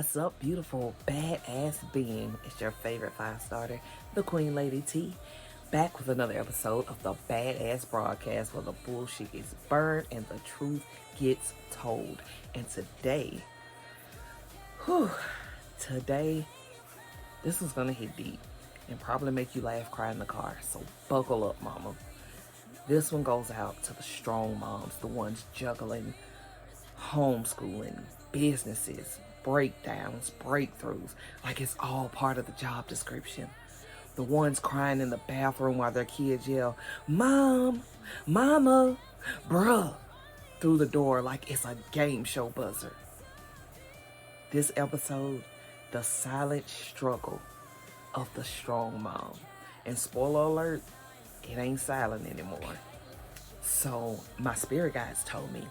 What's up, beautiful, badass being? It's your favorite 5-starter, the Queen Lady T, back with another episode of the badass broadcast where the bullshit is burned and the truth gets told. And today, this is gonna hit deep and probably make you laugh, cry in the car. So buckle up, mama. This one goes out to the strong moms, the ones juggling homeschooling, businesses, breakdowns, breakthroughs, like it's all part of the job description. The ones crying in the bathroom while their kids yell, "Mom, Mama, bruh," through the door like it's a game show buzzer. This episode, the silent struggle of the strong mom. And spoiler alert, it ain't silent anymore. So my spirit guides told me,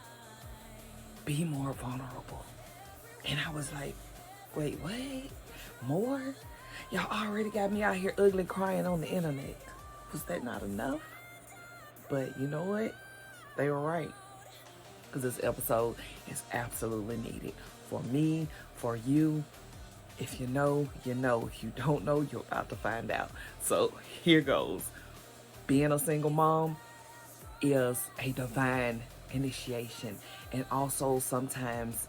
be more vulnerable. And I was like, wait, what? More? Y'all already got me out here ugly crying on the internet. Was that not enough? But you know what? They were right. Because this episode is absolutely needed. For me, for you. If you know, you know. If you don't know, you're about to find out. So here goes. Being a single mom is a divine initiation and also sometimes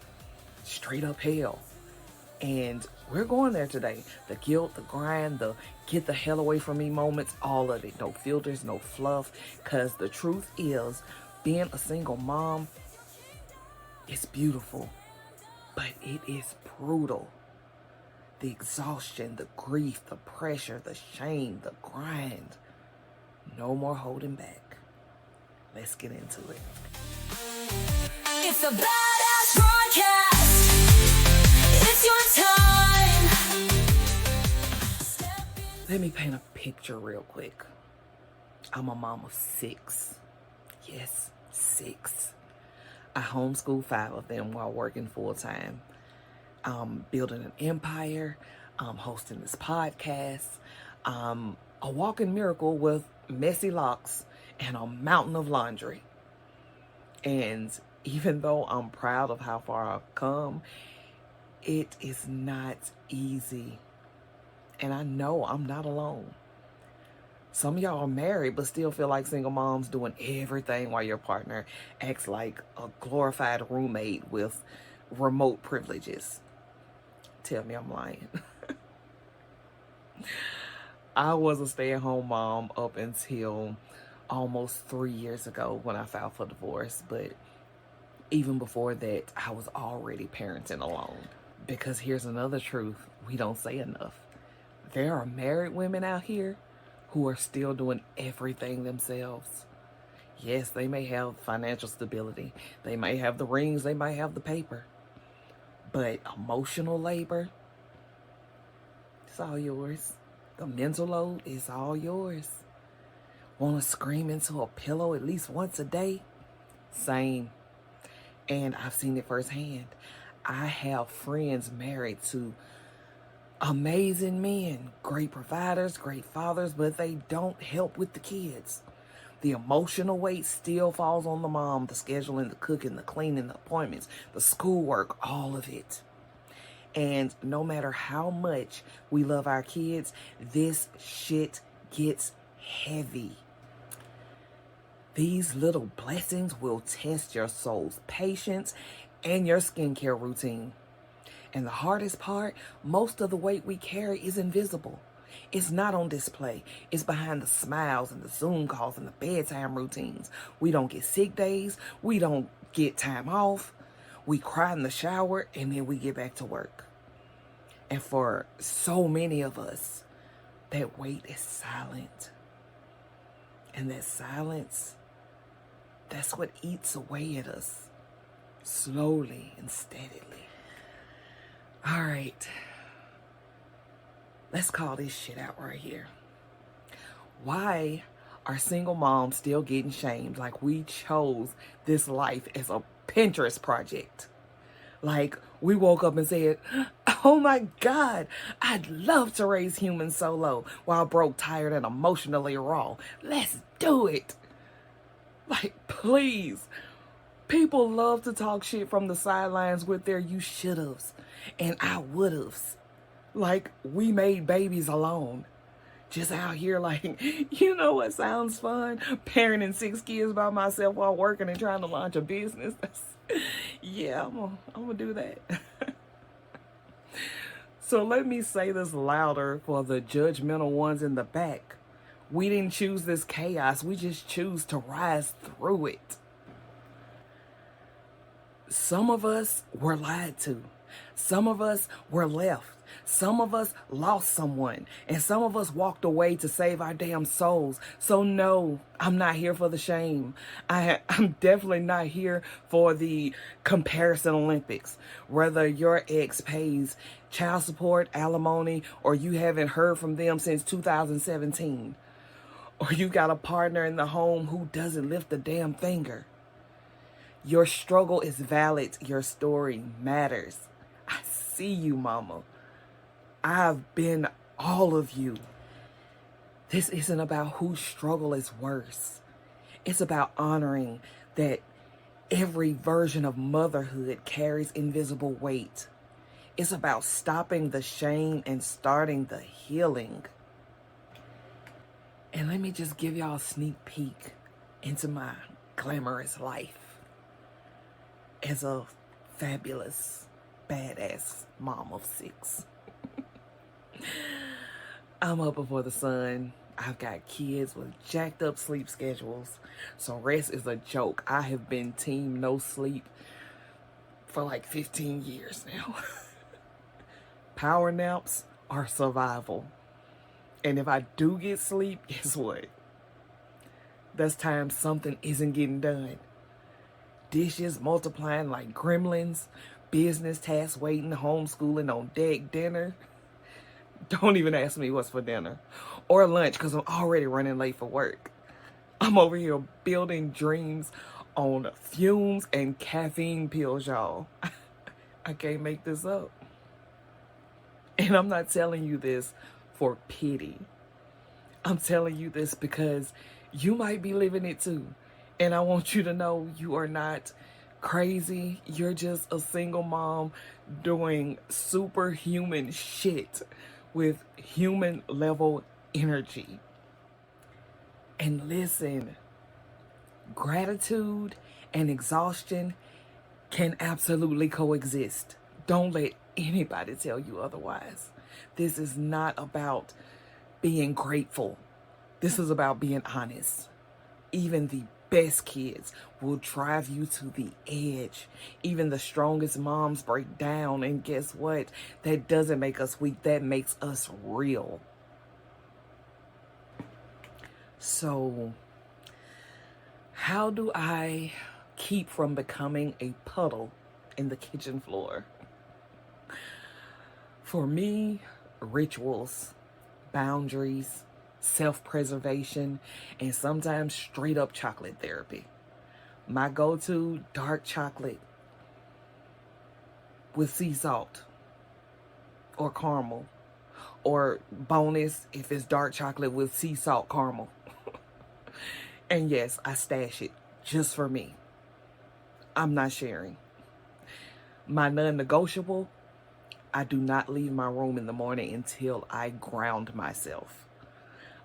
straight up hell. And we're going there today. The guilt, the grind, the get the hell away from me moments, all of it. No filters, no fluff. Because the truth is, being a single mom is beautiful, but it is brutal. The exhaustion, the grief, the pressure, the shame, the grind. No more holding back. Let's get into it. It's a badass broadcast. It's your time. Let me paint a picture real quick. I'm a mom of 6. Yes, 6. I homeschool 5 of them while working full-time. I'm building an empire. I'm hosting this podcast. I'm a walking miracle with messy locks and a mountain of laundry. And even though I'm proud of how far I've come, it is not easy. And I know I'm not alone. Some of y'all are married but still feel like single moms doing everything while your partner acts like a glorified roommate with remote privileges. Tell me I'm lying. I was a stay-at-home mom up until almost 3 years ago when I filed for divorce. But even before that, I was already parenting alone. Because here's another truth we don't say enough. There are married women out here who are still doing everything themselves. Yes, they may have financial stability. They may have the rings. They might have the paper. But emotional labor, it's all yours. The mental load is all yours. Want to scream into a pillow at least once a day? Same. And I've seen it firsthand. I have friends married to amazing men, great providers, great fathers, but they don't help with the kids. The emotional weight still falls on the mom, the scheduling, the cooking, the cleaning, the appointments, the schoolwork, all of it. And no matter how much we love our kids, this shit gets heavy. These little blessings will test your soul's patience and your skincare routine. And the hardest part, most of the weight we carry is invisible. It's not on display. It's behind the smiles and the Zoom calls and the bedtime routines. We don't get sick days. We don't get time off. We cry in the shower and then we get back to work. And for so many of us, that weight is silent. And that silence, that's what eats away at us, slowly and steadily. All right, let's call this shit out right here. Why are single moms still getting shamed like we chose this life as a Pinterest project? Like we woke up and said, oh my God, I'd love to raise humans solo while broke, tired, and emotionally raw. Let's do it. Like, please, People love to talk shit from the sidelines with their you should'ves and I would'ves. Like we made babies alone. Just out here like, you know what sounds fun? Parenting 6 kids by myself while working and trying to launch a business. Yeah, I'm gonna do that. So let me say this louder for the judgmental ones in the back. We didn't choose this chaos. We just choose to rise through it. Some of us were lied to. Some of us were left. Some of us lost someone. And some of us walked away to save our damn souls. So no, I'm not here for the shame. I'm definitely not here for the comparison Olympics. Whether your ex pays child support, alimony, or you haven't heard from them since 2017. Or you got a partner in the home who doesn't lift a damn finger. Your struggle is valid. Your story matters. I see you, mama. I've been all of you. This isn't about whose struggle is worse. It's about honoring that every version of motherhood carries invisible weight. It's about stopping the shame and starting the healing. And let me just give y'all a sneak peek into my glamorous life as a fabulous, badass mom of 6. I'm up before the sun. I've got kids with jacked up sleep schedules, so rest is a joke. I have been team no sleep for like 15 years now. Power naps are survival. And if I do get sleep, guess what? That's time something isn't getting done. Dishes multiplying like gremlins, business tasks waiting, homeschooling on deck, dinner. Don't even ask me what's for dinner or lunch because I'm already running late for work. I'm over here building dreams on fumes and caffeine pills, y'all. I can't make this up. And I'm not telling you this for pity. I'm telling you this because you might be living it too. And I want you to know you are not crazy. You're just a single mom doing superhuman shit with human level energy. And listen, gratitude and exhaustion can absolutely coexist. Don't let anybody tell you otherwise. This is not about being grateful. This is about being honest. Even the best kids will drive you to the edge. Even the strongest moms break down. And guess what? That doesn't make us weak. That makes us real. So, how do I keep from becoming a puddle in the kitchen floor? For me, rituals, boundaries, self-preservation, and sometimes straight up chocolate therapy. My go-to, dark chocolate with sea salt or caramel, or bonus if it's dark chocolate with sea salt caramel. And yes, I stash it just for me. I'm not sharing. My non-negotiable, I do not leave my room in the morning until I ground myself.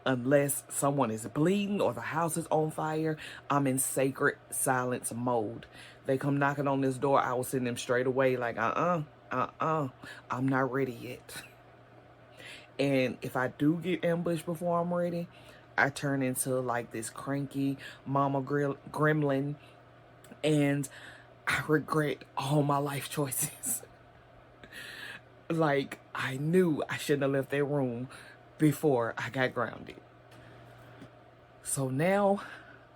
Unless someone is bleeding or the house is on fire, I'm in sacred silence mode. They come knocking on this door, I will send them straight away like, I'm not ready yet. And if I do get ambushed before I'm ready, I turn into like this cranky mama gremlin, and I regret all my life choices. Like, I knew I shouldn't have left that room before I got grounded. So now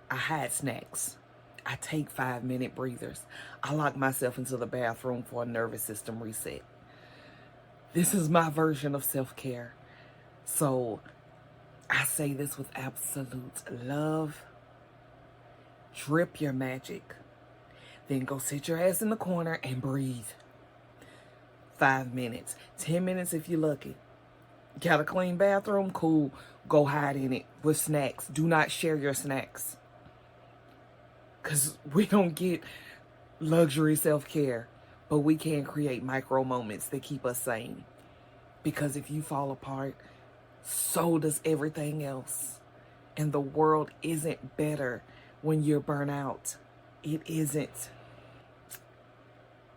I hide snacks. I take 5-minute breathers. I lock myself into the bathroom for a nervous system reset. This is my version of self-care. So I say this with absolute love. Drip your magic. Then go sit your ass in the corner and breathe. 5 minutes, 10 minutes if you're lucky. Got a clean bathroom? Cool. Go hide in it with snacks. Do not share your snacks. Because we don't get luxury self-care, but we can create micro moments that keep us sane. Because if you fall apart, so does everything else. And the world isn't better when you're burnt out. It isn't.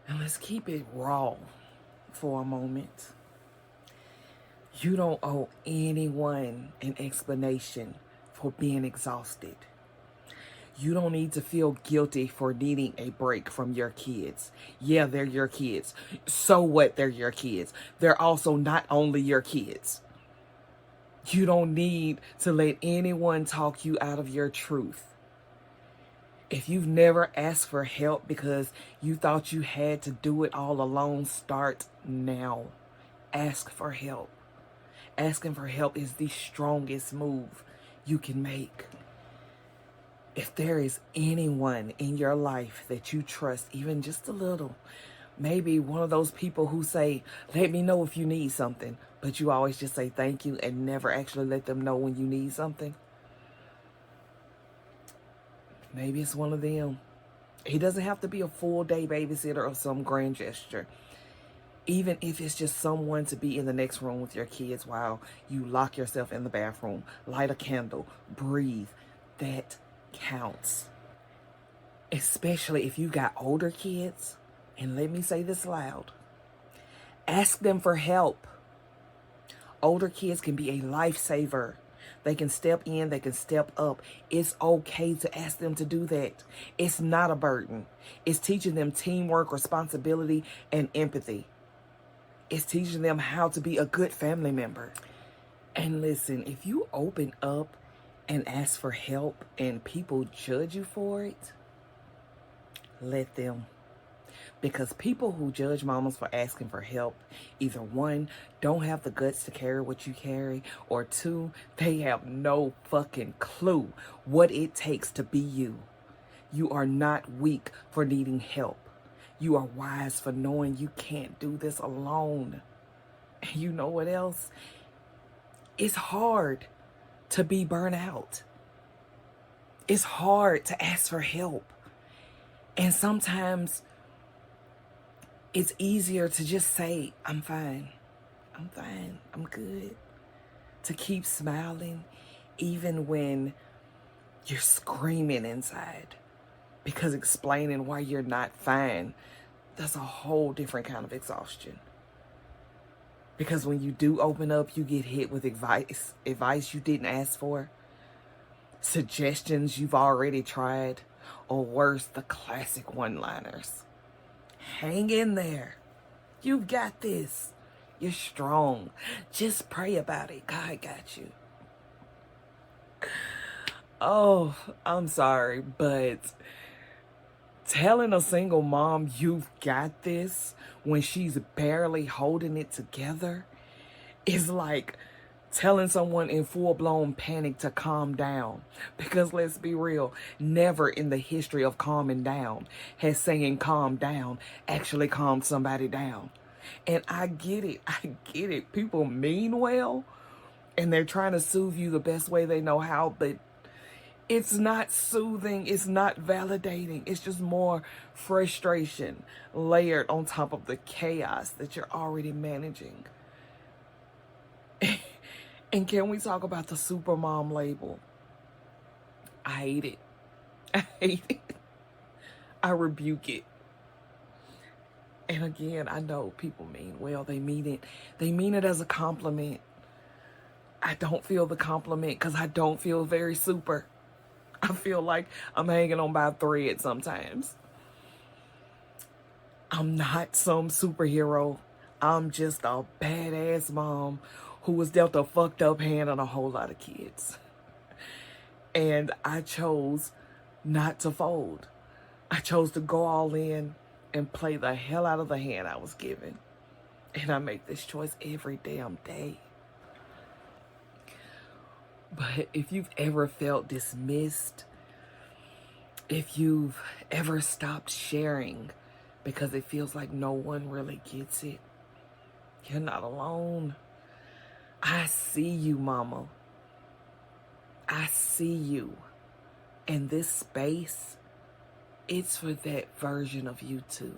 And let's keep it raw for a moment. You don't owe anyone an explanation for being exhausted. You don't need to feel guilty for needing a break from your kids. Yeah, they're your kids. So what? They're your kids. They're also not only your kids. You don't need to let anyone talk you out of your truth. If you've never asked for help because you thought you had to do it all alone, start now. Ask for help. Asking for help is the strongest move you can make. If there is anyone in your life that you trust, even just a little, maybe one of those people who say, let me know if you need something, but you always just say thank you and never actually let them know when you need something. Maybe it's one of them. He doesn't have to be a full day babysitter or some grand gesture. Even if it's just someone to be in the next room with your kids while you lock yourself in the bathroom, light a candle, breathe, that counts. Especially if you got older kids, and let me say this loud, ask them for help. Older kids can be a lifesaver. They can step in, they can step up. It's okay to ask them to do that. It's not a burden. It's teaching them teamwork, responsibility, and empathy. It's teaching them how to be a good family member. And listen, if you open up and ask for help and people judge you for it, let them. Because people who judge mamas for asking for help, either one, don't have the guts to carry what you carry, or two, they have no fucking clue what it takes to be you. You are not weak for needing help. You are wise for knowing you can't do this alone. And you know what else? It's hard to be burnt out. It's hard to ask for help. And sometimes it's easier to just say, I'm fine. I'm fine. I'm good. To keep smiling even when you're screaming inside. Because explaining why you're not fine, that's a whole different kind of exhaustion. Because when you do open up, you get hit with advice you didn't ask for, suggestions you've already tried, or worse, the classic one-liners. Hang in there. You've got this. You're strong. Just pray about it. God got you. Oh, I'm sorry, but telling a single mom you've got this when she's barely holding it together is like telling someone in full-blown panic to calm down. Because let's be real, never in the history of calming down has saying calm down actually calmed somebody down. And I get it. People mean well, and they're trying to soothe you the best way they know how, but it's not soothing, it's not validating. It's just more frustration layered on top of the chaos that you're already managing. And can we talk about the supermom label? I hate it. I hate it. I rebuke it. And again, I know people mean well. They mean it. They mean it as a compliment. I don't feel the compliment because I don't feel very super. I feel like I'm hanging on by a thread sometimes. I'm not some superhero. I'm just a badass mom who was dealt a fucked up hand on a whole lot of kids. And I chose not to fold. I chose to go all in and play the hell out of the hand I was given. And I make this choice every damn day. But if you've ever felt dismissed, if you've ever stopped sharing because it feels like no one really gets it, you're not alone. I see you, mama. I see you. And this space It's for that version of you too.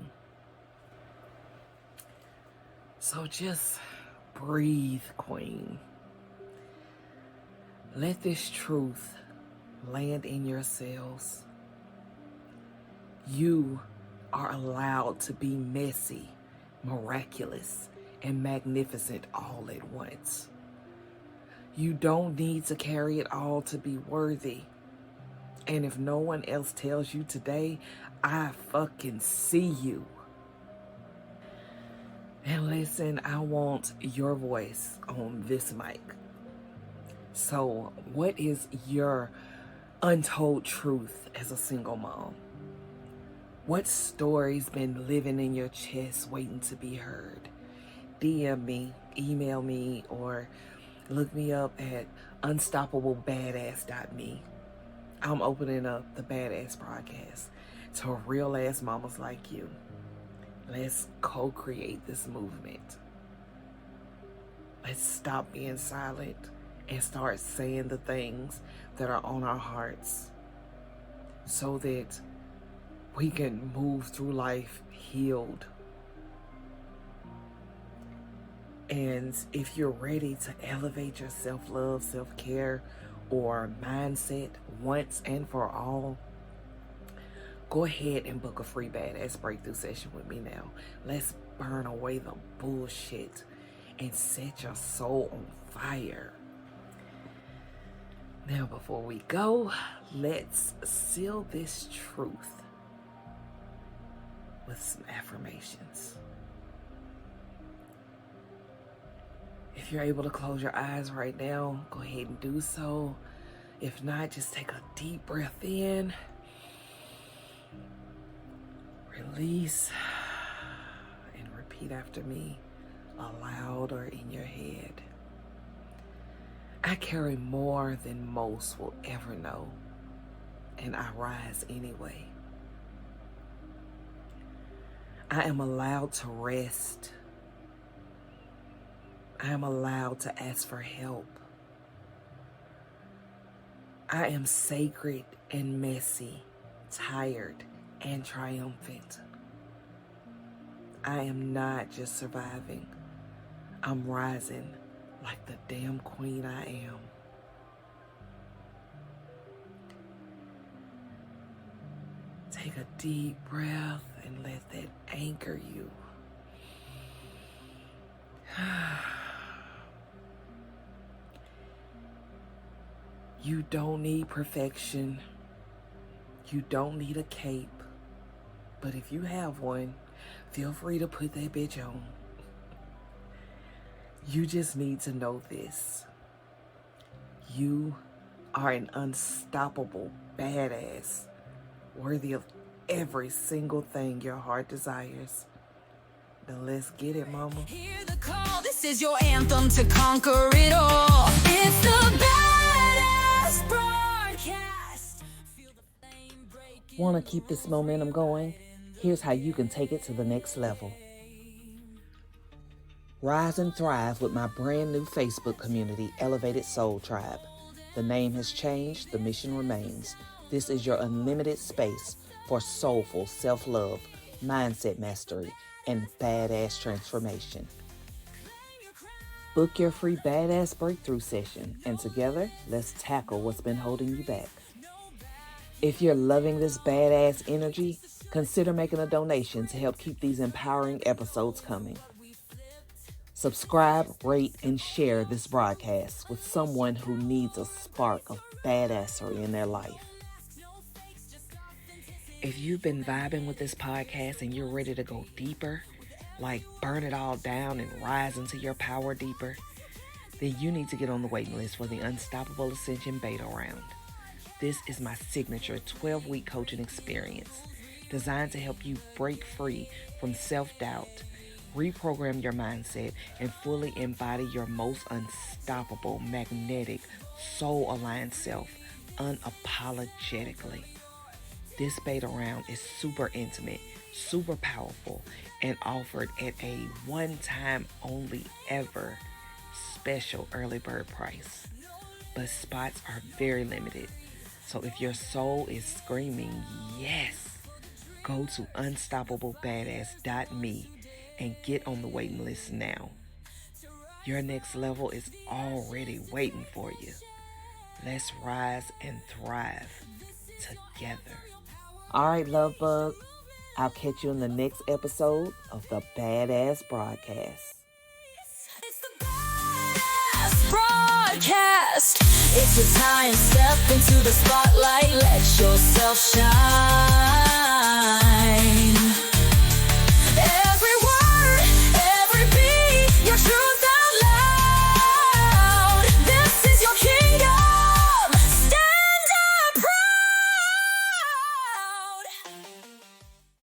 So just breathe, Queen. Let this truth land in your cells. You are allowed to be messy, miraculous, and magnificent all at once. You don't need to carry it all to be worthy. And if no one else tells you today, I fucking see you. And listen, I want your voice on this mic. So, what is your untold truth as a single mom? What story's been living in your chest waiting to be heard? DM me, email me, or look me up at unstoppablebadass.me. I'm opening up the Badass Podcast to real ass mamas like you. Let's co-create this movement. Let's stop being silent and start saying the things that are on our hearts so that we can move through life healed. And if you're ready to elevate your self-love, self-care, or mindset once and for all, go ahead and book a free badass breakthrough session with me now. Let's burn away the bullshit and set your soul on fire. Now, before we go, let's seal this truth with some affirmations. If you're able to close your eyes right now, go ahead and do so. If not, just take a deep breath in, release, and repeat after me aloud or in your head. I carry more than most will ever know, and I rise anyway. I am allowed to rest. I am allowed to ask for help. I am sacred and messy, tired and triumphant. I am not just surviving. I'm rising like the damn queen I am. Take a deep breath and let that anchor you. You don't need perfection. You don't need a cape. But if you have one, feel free to put that bitch on. You just need to know this. You are an unstoppable badass, worthy of every single thing your heart desires. Now let's get it, mama. Hear the call, this is your anthem to conquer it all. It's the Badass Broadcast. Feel the flame breaking. Want to keep this momentum going? Here's how you can take it to the next level. Rise and thrive with my brand new Facebook community, Elevated Soul Tribe. The name has changed, the mission remains. This is your unlimited space for soulful self-love, mindset mastery, and badass transformation. Book your free badass breakthrough session, and together, let's tackle what's been holding you back. If you're loving this badass energy, consider making a donation to help keep these empowering episodes coming. Subscribe, rate, and share this broadcast with someone who needs a spark of badassery in their life. If you've been vibing with this podcast and you're ready to go deeper, like burn it all down and rise into your power deeper, then you need to get on the waiting list for the Unstoppable Ascension Beta Round. This is my signature 12-week coaching experience designed to help you break free from self-doubt, reprogram your mindset, and fully embody your most unstoppable, magnetic, soul-aligned self unapologetically. This beta round is super intimate, super powerful, and offered at a one-time only ever special early bird price. But spots are very limited. So if your soul is screaming yes, Go to unstoppablepadass.me and get on the waiting list now. Your next level is already waiting for you. Let's rise and thrive together. All right, love bug. I'll catch you in the next episode of the Badass Broadcast. It's the Badass Broadcast. It's your time. Step into the spotlight. Let yourself shine.